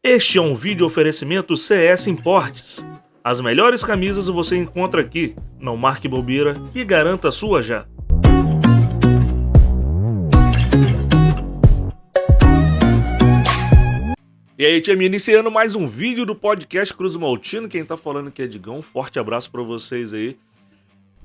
Este é um vídeo oferecimento CS Importes. As melhores camisas você encontra aqui. Não marque bobeira e garanta a sua já. E aí, time, iniciando mais um vídeo do podcast Cruz Maltino. Quem tá falando aqui é Digão. Forte abraço pra vocês aí.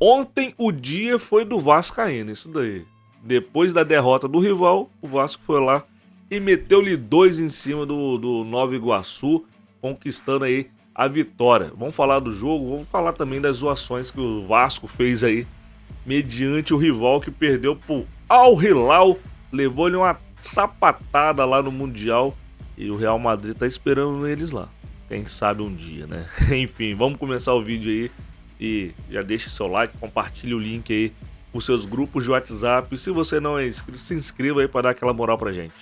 Ontem o dia foi do Vascaíno, isso daí. Depois da derrota do rival, o Vasco foi lá e meteu-lhe 2 em cima do Nova Iguaçu, conquistando aí a vitória. Vamos falar do jogo, vamos falar também das zoações que o Vasco fez aí, mediante o rival que perdeu pro Al Hilal, levou-lhe uma sapatada lá no Mundial e o Real Madrid tá esperando eles lá. Quem sabe um dia, né? Enfim, vamos começar o vídeo aí e já deixe seu like, compartilhe o link aí com seus grupos de WhatsApp. E se você não é inscrito, se inscreva aí para dar aquela moral pra gente.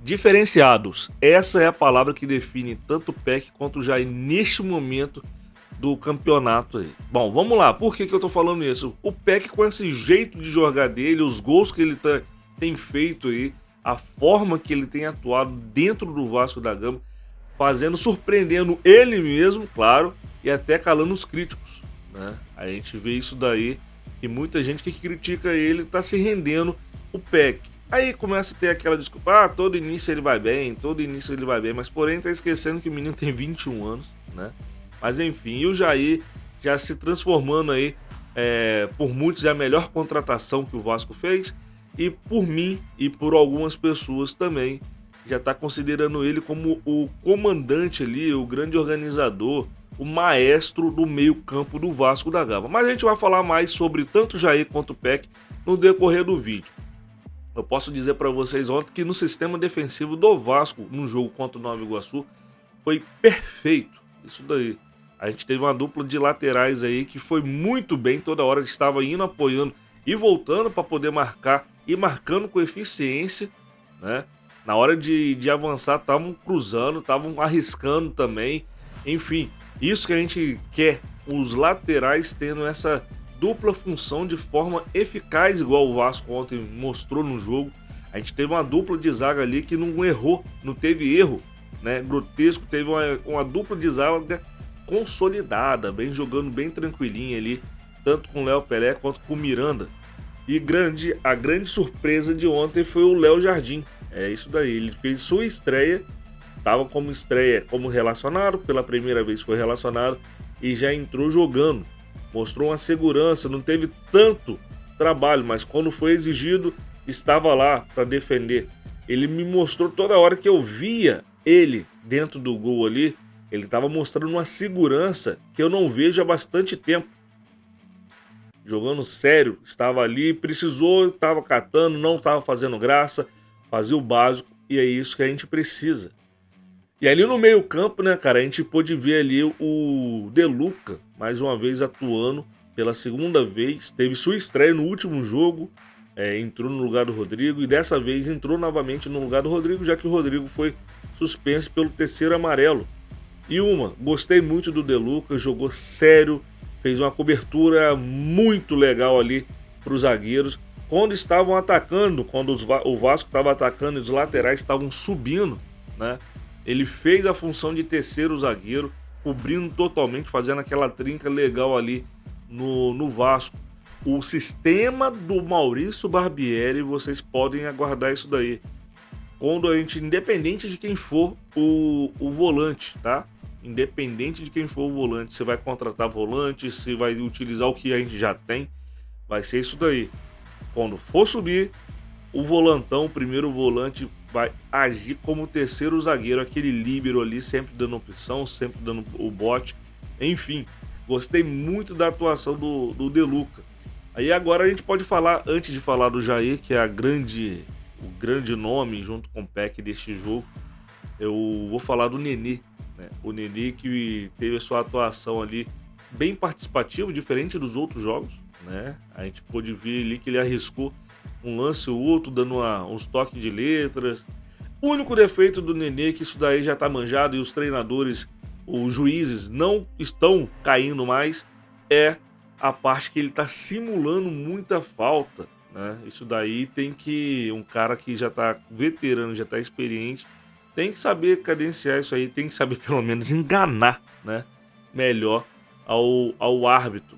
Diferenciados. Essa é a palavra que define tanto o PEC quanto o Jair neste momento do campeonato aí. Bom, vamos lá. Por que eu tô falando isso? O PEC, com esse jeito de jogar dele, os gols que ele tem feito aí, a forma que ele tem atuado dentro do Vasco da Gama, surpreendendo ele mesmo, claro, e até calando os críticos, né? A gente vê isso daí, que muita gente que critica ele tá se rendendo o PEC. Aí começa a ter aquela desculpa, todo início ele vai bem, mas porém tá esquecendo que o menino tem 21 anos, né? Mas enfim, e o Jair já se transformando aí, por muitos, é a melhor contratação que o Vasco fez, e por mim e por algumas pessoas também, já está considerando ele como o comandante ali, o grande organizador, o maestro do meio campo do Vasco da Gama. Mas a gente vai falar mais sobre tanto o Jair quanto o PEC no decorrer do vídeo. Eu posso dizer para vocês ontem que no sistema defensivo do Vasco, no jogo contra o Nova Iguaçu, foi perfeito. Isso daí. A gente teve uma dupla de laterais aí que foi muito bem, toda hora estava indo, apoiando e voltando para poder marcar, e marcando com eficiência, né? Na hora de avançar, estavam cruzando, estavam arriscando também. Enfim, isso que a gente quer, os laterais tendo essa dupla função de forma eficaz, igual o Vasco ontem mostrou no jogo. A gente teve uma dupla de zaga ali que não errou, não teve erro, né? Grotesco, teve uma dupla de zaga consolidada, bem jogando bem tranquilinha ali, tanto com o Léo Pelé quanto com o Miranda. E a grande surpresa de ontem foi o Léo Jardim. É isso daí, ele fez sua estreia, estava como relacionado, pela primeira vez foi relacionado e já entrou jogando. Mostrou uma segurança, não teve tanto trabalho, mas quando foi exigido, estava lá para defender. Ele me mostrou toda hora que eu via ele dentro do gol ali, ele estava mostrando uma segurança que eu não vejo há bastante tempo. Jogando sério, estava ali, precisou, estava catando, não estava fazendo graça, fazia o básico, e é isso que a gente precisa. E ali no meio campo, né, cara, a gente pôde ver ali o De Luca, mais uma vez atuando pela segunda vez, teve sua estreia no último jogo, entrou no lugar do Rodrigo, e dessa vez entrou novamente no lugar do Rodrigo, já que o Rodrigo foi suspenso pelo terceiro amarelo. Gostei muito do De Luca, jogou sério, fez uma cobertura muito legal ali para os zagueiros. Quando estavam atacando, quando o Vasco estava atacando e os laterais estavam subindo, né? Ele fez a função de terceiro zagueiro, cobrindo totalmente, fazendo aquela trinca legal ali no Vasco. O sistema do Maurício Barbieri, vocês podem aguardar isso daí. Quando a gente, independente de quem for o volante, tá? Independente de quem for o volante, você vai contratar volante, você vai utilizar o que a gente já tem, vai ser isso daí. Quando for subir, o volantão, o primeiro volante, vai agir como terceiro zagueiro, aquele líbero ali, sempre dando opção, sempre dando o bote. Enfim, gostei muito da atuação do De Luca. Aí agora a gente pode falar, antes de falar do Jair, que é o grande nome junto com o PEC deste jogo, eu vou falar do Nenê, né? O Nenê que teve a sua atuação ali bem participativa, diferente dos outros jogos, né? A gente pôde ver ali que ele arriscou um lance ou outro, dando uns toques de letras. O único defeito do Nenê, que isso daí já tá manjado e os treinadores, os juízes não estão caindo mais, é a parte que ele tá simulando muita falta né? Isso daí tem que um cara que já tá veterano, já tá experiente, tem que saber cadenciar isso aí, tem que saber pelo menos enganar, né? Melhor ao árbitro.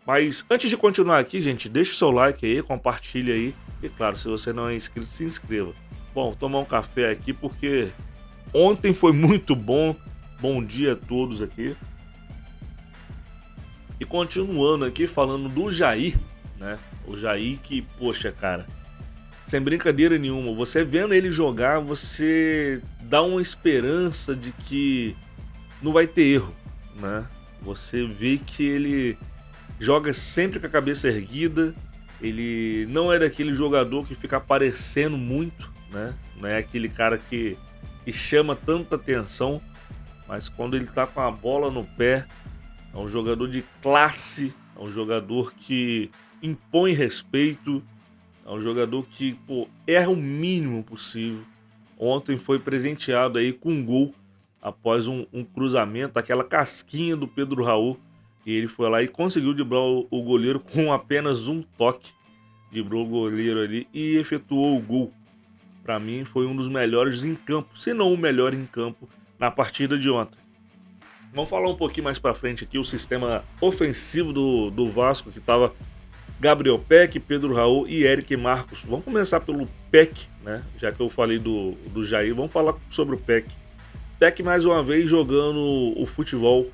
Mas antes de continuar aqui, gente, deixa o seu like aí, compartilha aí. E claro, se você não é inscrito, se inscreva. Bom, vou tomar um café aqui porque ontem foi muito bom. Bom dia a todos aqui. E continuando aqui falando do Jair, né? O Jair que, poxa, cara, sem brincadeira nenhuma, você vendo ele jogar, você dá uma esperança de que não vai ter erro, né? Você vê que ele joga sempre com a cabeça erguida, ele não é daquele jogador que fica aparecendo muito, né? Não é aquele cara que chama tanta atenção, mas quando ele tá com a bola no pé, é um jogador de classe, é um jogador que impõe respeito, é um jogador que, pô, erra o mínimo possível. Ontem foi presenteado aí com um gol após um cruzamento, aquela casquinha do Pedro Raul. E ele foi lá e conseguiu driblar o goleiro com apenas um toque. Driblou o goleiro ali e efetuou o gol. Para mim foi um dos melhores em campo, se não o melhor em campo na partida de ontem. Vamos falar um pouquinho mais para frente aqui o sistema ofensivo do Vasco, que estava Gabriel Peck, Pedro Raul e Eric Marcos. Vamos começar pelo Peck, né? Já que eu falei do Jair, vamos falar sobre o Peck. Peck mais uma vez jogando o futebol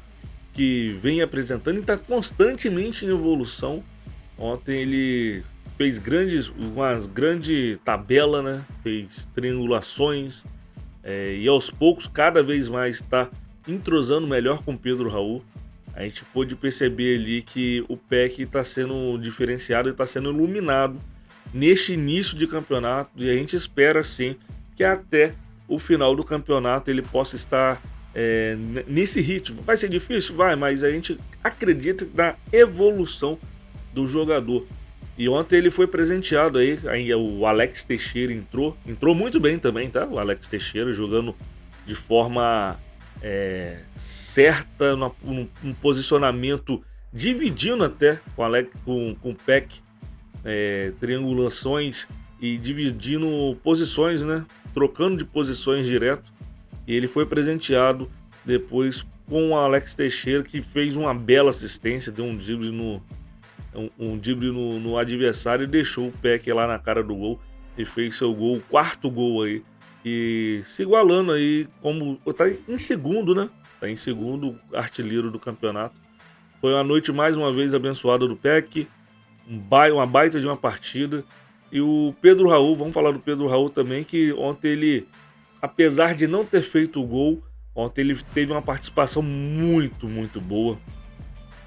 que vem apresentando e está constantemente em evolução. Ontem ele fez umas grande tabela, né? Fez triangulações e aos poucos cada vez mais está entrosando melhor com Pedro Raul. A gente pôde perceber ali que o Peck está sendo diferenciado e está sendo iluminado neste início de campeonato, e a gente espera sim que até o final do campeonato ele possa estar nesse ritmo. Vai ser difícil? Vai, mas a gente acredita na evolução do jogador. E ontem ele foi presenteado aí o Alex Teixeira entrou muito bem também, tá? O Alex Teixeira jogando de forma certa, num posicionamento, dividindo até com o Peck, triangulações e dividindo posições, né? Trocando de posições direto. E ele foi presenteado depois com o Alex Teixeira, que fez uma bela assistência, deu um drible no adversário e deixou o Peck lá na cara do gol. E fez seu gol, o quarto gol aí. E se igualando aí, como tá em segundo, né? Tá em segundo artilheiro do campeonato. Foi uma noite mais uma vez abençoada do Peck, uma baita de uma partida. E o Pedro Raul, vamos falar do Pedro Raul também, que ontem ele, apesar de não ter feito o gol, ontem ele teve uma participação muito, muito boa.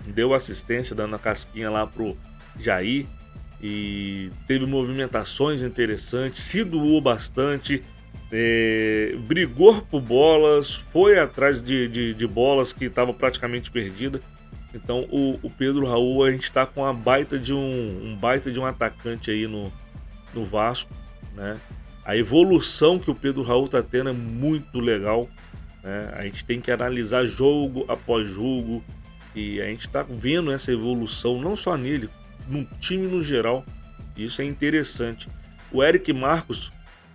Deu assistência, dando a casquinha lá pro Jair. E teve movimentações interessantes, se doou bastante. Brigou por bolas, foi atrás de bolas que estava praticamente perdida. Então o Pedro Raul, a gente está com uma baita de um baita de um atacante aí no Vasco, né? A evolução que o Pedro Raul está tendo é muito legal, né? A gente tem que analisar jogo após jogo e a gente está vendo essa evolução não só nele, no time no geral. E isso é interessante. O Eric Marcos,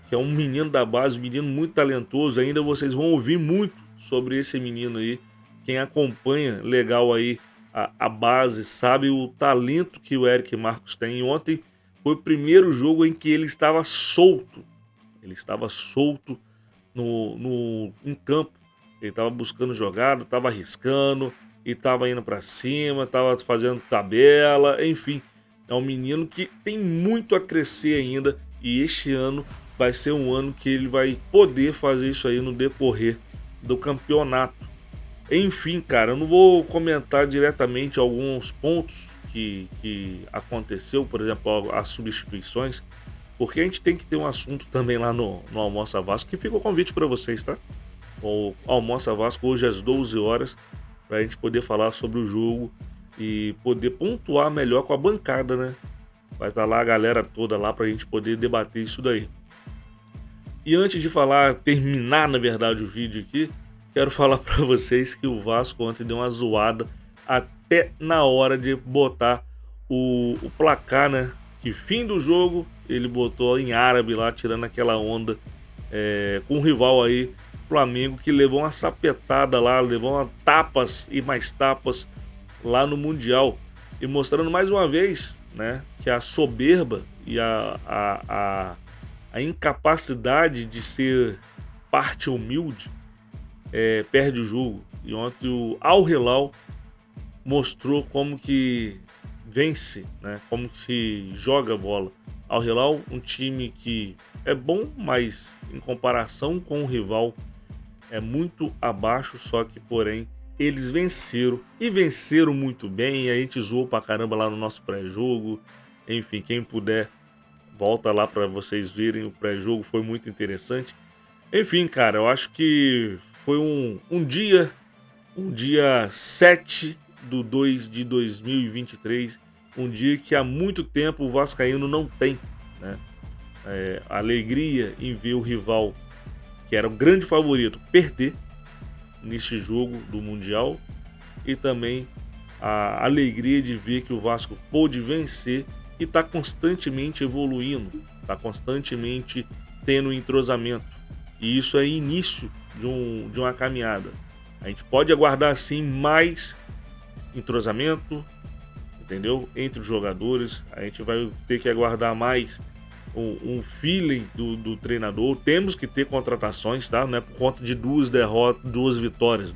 que é um menino da base, um menino muito talentoso, ainda vocês vão ouvir muito sobre esse menino aí. Quem acompanha legal aí a base sabe o talento que o Eric Marcos tem. E ontem foi o primeiro jogo em que ele estava solto. Ele estava solto em campo. Ele estava buscando jogada, estava arriscando e estava indo para cima, estava fazendo tabela, enfim. É um menino que tem muito a crescer ainda e este ano vai ser um ano que ele vai poder fazer isso aí no decorrer do campeonato. Enfim, cara, eu não vou comentar diretamente alguns pontos que aconteceu, por exemplo, as substituições, porque a gente tem que ter um assunto também lá no Almoça Vasco, que fica o convite para vocês, tá? O Almoça Vasco hoje às 12 horas, para a gente poder falar sobre o jogo e poder pontuar melhor com a bancada, né? Vai estar lá a galera toda lá para a gente poder debater isso daí. E antes de terminar na verdade o vídeo aqui, quero falar para vocês que o Vasco ontem deu uma zoada até na hora de botar o placar, né? que fim do jogo ele botou em árabe lá, tirando aquela onda com o rival aí, Flamengo, que levou uma sapetada lá, levou uma tapas e mais tapas lá no Mundial. E mostrando mais uma vez, né, que a soberba e a incapacidade de ser parte humilde perde o jogo. E ontem o Al Hilal mostrou como que vence, né, como que joga bola. Al Hilal, um time que é bom, mas em comparação com o rival é muito abaixo, só que porém eles venceram e venceram muito bem. E a gente zoou pra caramba lá no nosso pré-jogo. Enfim, quem puder, volta lá pra vocês verem o pré-jogo, foi muito interessante. Enfim, cara, eu acho que foi um dia 7/2/2023, um dia que há muito tempo o vascaíno não tem, né? Alegria em ver o rival, que era o grande favorito, perder neste jogo do Mundial, e também a alegria de ver que o Vasco pôde vencer e está constantemente evoluindo, está constantemente tendo entrosamento. E isso é início de uma caminhada. A gente pode aguardar sim mais entrosamento, entendeu? Entre os jogadores. A gente vai ter que aguardar mais um feeling do treinador. Temos que ter contratações, tá? Não é por conta de duas vitórias,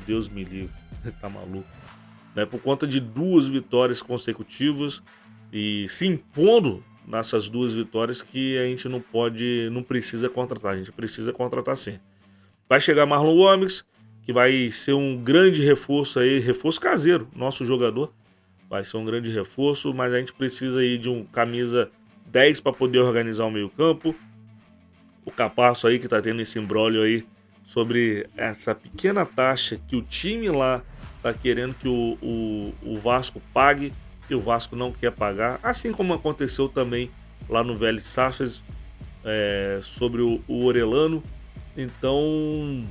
Deus me livre, tá maluco. Não é por conta de 2 vitórias consecutivas e se impondo nessas 2 vitórias que a gente não precisa contratar. A gente precisa contratar sim. Vai chegar Marlon Gomes, que vai ser um grande reforço aí, reforço caseiro, nosso jogador. Vai ser um grande reforço, mas a gente precisa aí de um camisa 10 para poder organizar o meio-campo. O Capasso aí que tá tendo esse imbróglio aí sobre essa pequena taxa que o time lá tá querendo que o Vasco pague e o Vasco não quer pagar, assim como aconteceu também lá no Vélez Sarsfield sobre o Orelano. Então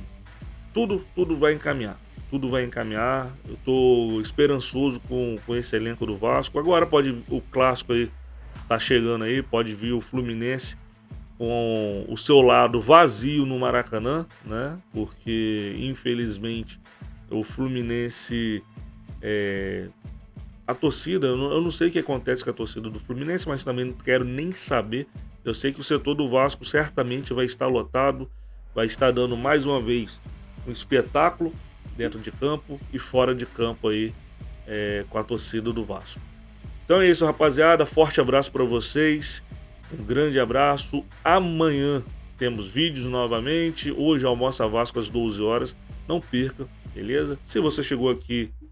tudo vai encaminhar. Tudo vai encaminhar. Eu tô esperançoso com esse elenco do Vasco. Agora o clássico aí tá chegando aí, pode vir o Fluminense com o seu lado vazio no Maracanã, né? Porque infelizmente o Fluminense, a torcida, eu não sei o que acontece com a torcida do Fluminense, mas também não quero nem saber. Eu sei que o setor do Vasco certamente vai estar lotado, vai estar dando mais uma vez um espetáculo dentro de campo e fora de campo aí com a torcida do Vasco. Então é isso, rapaziada. Forte abraço para vocês. Um grande abraço. Amanhã temos vídeos novamente. Hoje almoça Vasco às 12 horas. Não perca, beleza? Se você chegou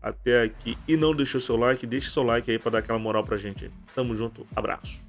até aqui e não deixou seu like, deixe seu like aí para dar aquela moral pra gente. Tamo junto. Abraço.